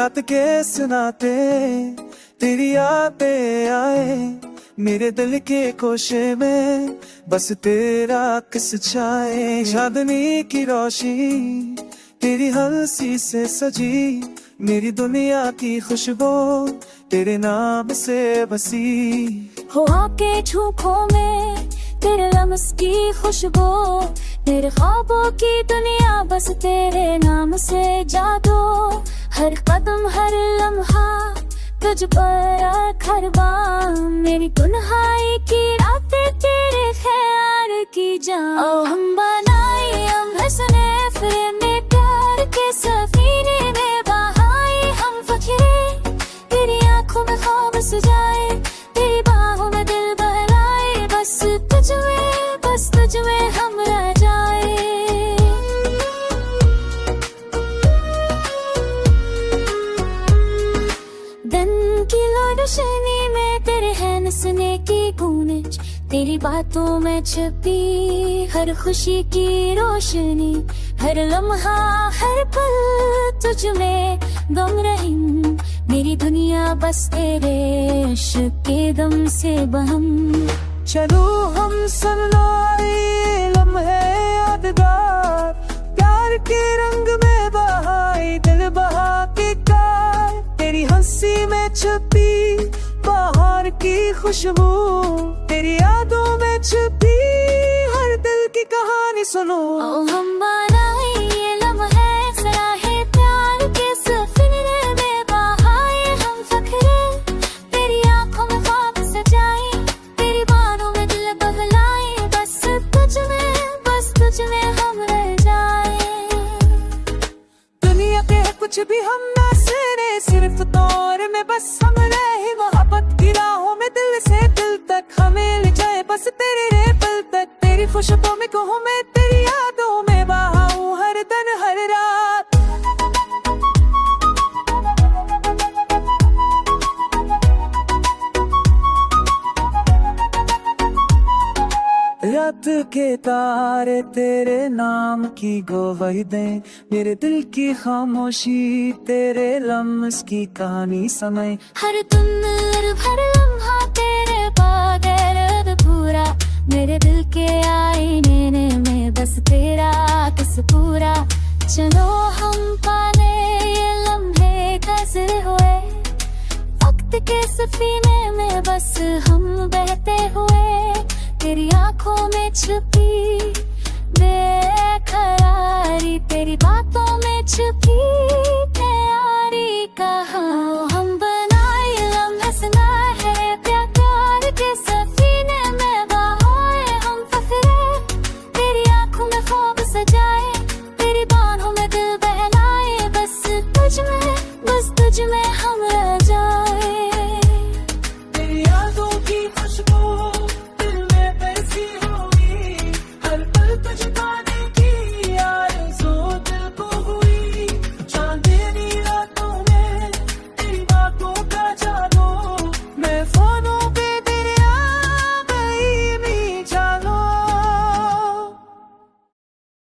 रात के सुनाते तेरी यादें आए, मेरे दिल के कोशे में बस तेरा किस छाए। चांदनी की रोशनी तेरी हंसी से सजी, मेरी दुनिया की खुशबू तेरे नाम से बसी। हो आके झोंकों में तेरे लम्स की खुशबू, तेरे ख्वाबों की दुनिया बस तेरे नाम से जादू। हर कदम हर लम्हा तुझ पर खरबान, मेरी गुनहाई की रातें तेरे ख्याल की जान। ओ हम बनाए हम हंसने फिरने प्यार के सफीने में बहाए हम फकीरे, तेरी आंखों में ख्वाब सजाए, तेरी बाहों में दिल बहलाए, बस तुझ में हम रह जाए। दिन की रोशनी में तेरे हैं नसने की गूंज, तेरी बातों में छुपी हर खुशी की रोशनी। हर लम्हा हर पल तुझ में गम रही, मेरी दुनिया बस तेरे इश्क के दम से बहम। चलो हम सनलाए लम्हे यादगार, प्यार के रंग में बहाए दिल बहा के कार। तेरी हंसी में छुपी बाहर की खुशबू, तेरी यादों में छुपी हर दिल की कहानी सुनो। ओ हम बनाए ये लम्हे सराहे प्यार के सफीने में बहाए हम फखरे, तेरी आंखों में ख्वाब सजाए, तेरी बाहों में दिल बहलाए, बस तुझ में हम रह जाए। दुनिया के कुछ भी हम ना सने, सिर्फ दौर में बस हम रहे। मोहब्बत की राहों में दिल से दिल तक हमें ले जाए, बस तेरे रे पल तक। तेरी खुशबू में कहूँ मैं, तेरी यादों में बहाऊं हर दिन हर रात। रात के तारे तेरे नाम की गवाही दें, मेरे दिल की खामोशी तेरे लम्स की कहानी समय। हर हर लम्हा तेरे बगैर अधूरा, मेरे दिल के आईने में बस तेरा तस्वीरा। चलो हम पाने ये लम्हे गुज़र हुए, वक्त के सफीने में बस हम बहते हुए। तेरी आंखों में छुपी बेकरारी, तेरी बातों में छुपी प्यारी कहानी। हम बनाए लम्हे सुनहरे प्यार के सफीने में बहाए हम फखरे, तेरी आंखों में ख्वाब सजाए, तेरी बाहों में दिल बहलाए, बस तुझ में हम